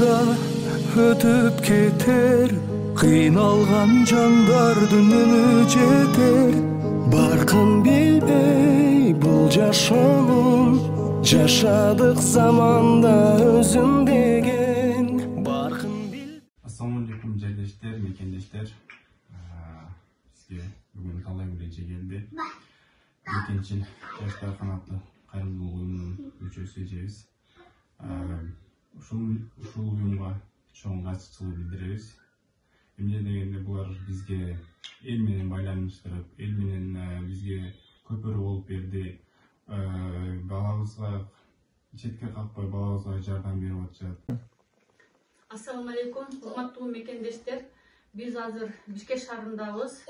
да өтүп кетер, кыйналган жандардын үнү жетер. Баркын билбей бул жашоонун, жашадык заманда өзүм деген. Баркын бил. Ассаламу алейкум жерлештер, мекендештер. Бизге бүгүн кандай бир эже келди. Экинчи жаштар канаты кайрымдуулук уюмунун мүчөсү эжебиз. Ушул уюмга чоң катышчылык билдиребиз. Эмне дегенде булар бизге эл менен байланыштырып, эл менен бизге көпөрө болуп берди. Балабызга четке какпай балабызга жардам берип атышат. Ассаламу алейкум, урматтуу мекендештер. Биз азыр Бишкек шаарындабыз.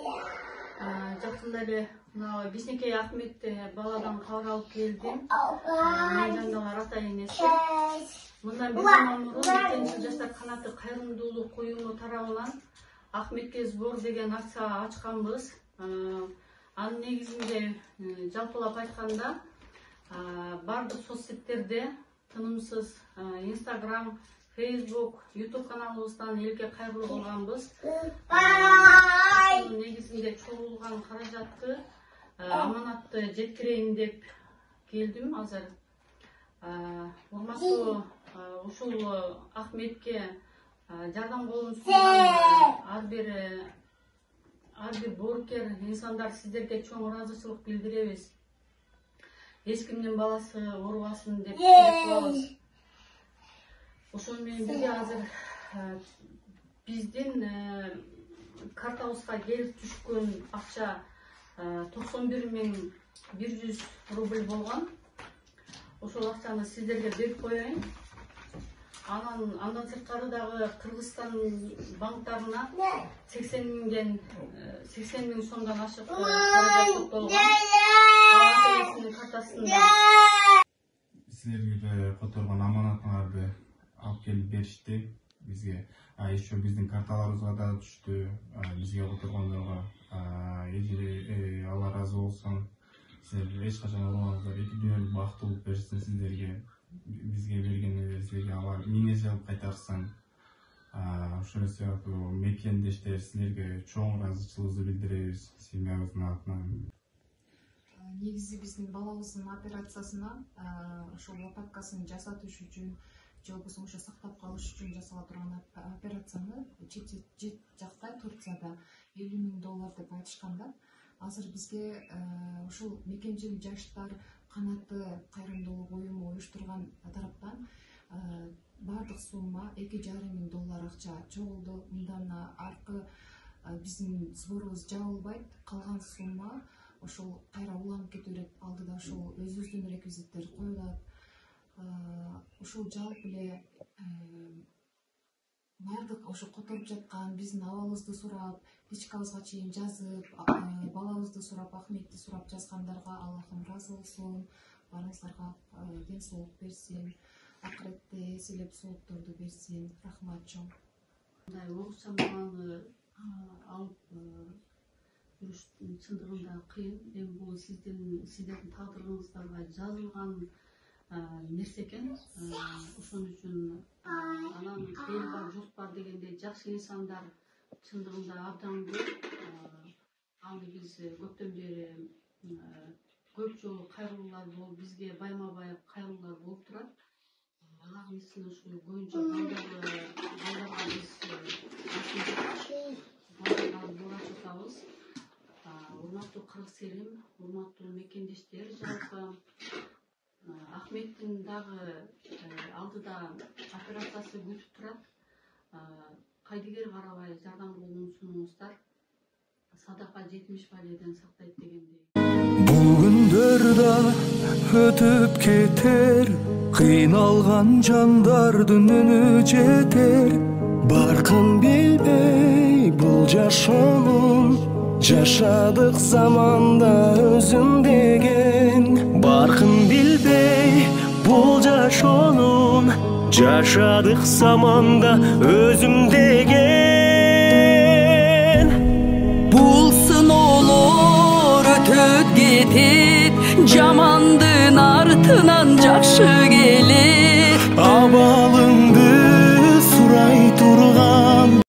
Жакында эле Кичинекей Ахметти баладан кабар алып келдим. Мен жандалар ата энеси. Мындан бир жыл мурун экинчи жаштар канаты кайрымдуулук уюму тарабынан Ахметке сбор деген акция ачканбыз. Анын негизинде жалпылап айтканда бардык соц сеттерде тынымсыз Instagram, Facebook, YouTube каналыбыздан элге кайрылуу кылганбыз. Негизинде чогулган каражатты аманатты жеткирейин деп келдим азыр. Урматтуу ушул Ахметке жардам колун сунган ар бир боорукер инсандар сиздерге чоң ыраазычылык билдиребиз. Эч кимдин баласы оорубасын деп тилек кылабыз. Ошол менен бирге азыр биздин картабызга келип түшкөн акча 91.100 рубль болгон. Ошол акчаны сиздерге берип коеюн. Андан сырткары дагы Кыргызстан банктарына 80 миң сомдон ашык каражат топтолгон. Ата-энесинин картасында Силерге которгон аманатыңарды алып келип беришти бизге. Еще биздин карталарыбызга да түштү. Бизге которгондорго Алла ыраазы болсун. Силер эч качан оорубаңыздар. Эки дүйнөлүк бактылык берсин сиздерге. Бизге бергенинизге Алла миң эсе алып кайтарсын. Ошол сыяктуу мекендештер силерге чоң ыраазычылыгыбызды билдиребиз семьябыздын атынан. Негизи биздин балабыздын операциясына ошол лопаткасын жасатыш үчүн же болбосо ошо сактап калыш үчүн жасала турган операцияны чет жакта Турцияда $50.000 деп айтышкан да. Азыр бизге ушул мекенжил жаштар канаты кайрымдуулук уюму уюштурган тараптан бардык сумма $2.5 акча чогулду. Мындан аркы биздин сборубуз жабылбайт. Калган сумма ошол кайра уланып кетүүрет алдыда ошол өзүбүздүн реквизиттер коюлат. Ушул жалпы эле бардык ошо которуп жаткан биздин абалыбызды сурап, личкабызга чейин жазып, балабызды сурап, Ахметти сурап жазгандарга Аллахым ыраазы болсун. Баарыңыздарга ден соолук берсин, акыретте эселеп соолукторду берсин. Рахмат чоң. Мындай орусча мааны алып жүрүш чындыгында кыйын. Эми бул сиздердин тагдырыңыздарга жазылган нерсе экен. Ошон үчүн анан эл бар, журт бар дегендей жакшы инсандар чындыгында абдан көп. Аны биз көптөн бери көп жолу кайрылуулар болуп, бизге байма-бай кайрылуулар болуп турат. Алардын исин ушул боюнча балдарга биз атабыз. Урматтуу кыргыз элим, урматтуу мекендештер, жалпы Ахметтин дагы алдыда операциясы күтүп турат. Кайдыгер карабай жардам колун сунуңуздар. Садака 70 баледен сактайт дегендей. Бул күндөр да өтүп кетер, кыйналган жандардын үнү жетер. Баркын билбей бул жашоонун, жашадык заманда өзүм деген. Баркын билбей бул жашоонун, жашадык заманда өзүм деген. Бул сыноолор өтөт кетет, жамандын артынан жакшы келет.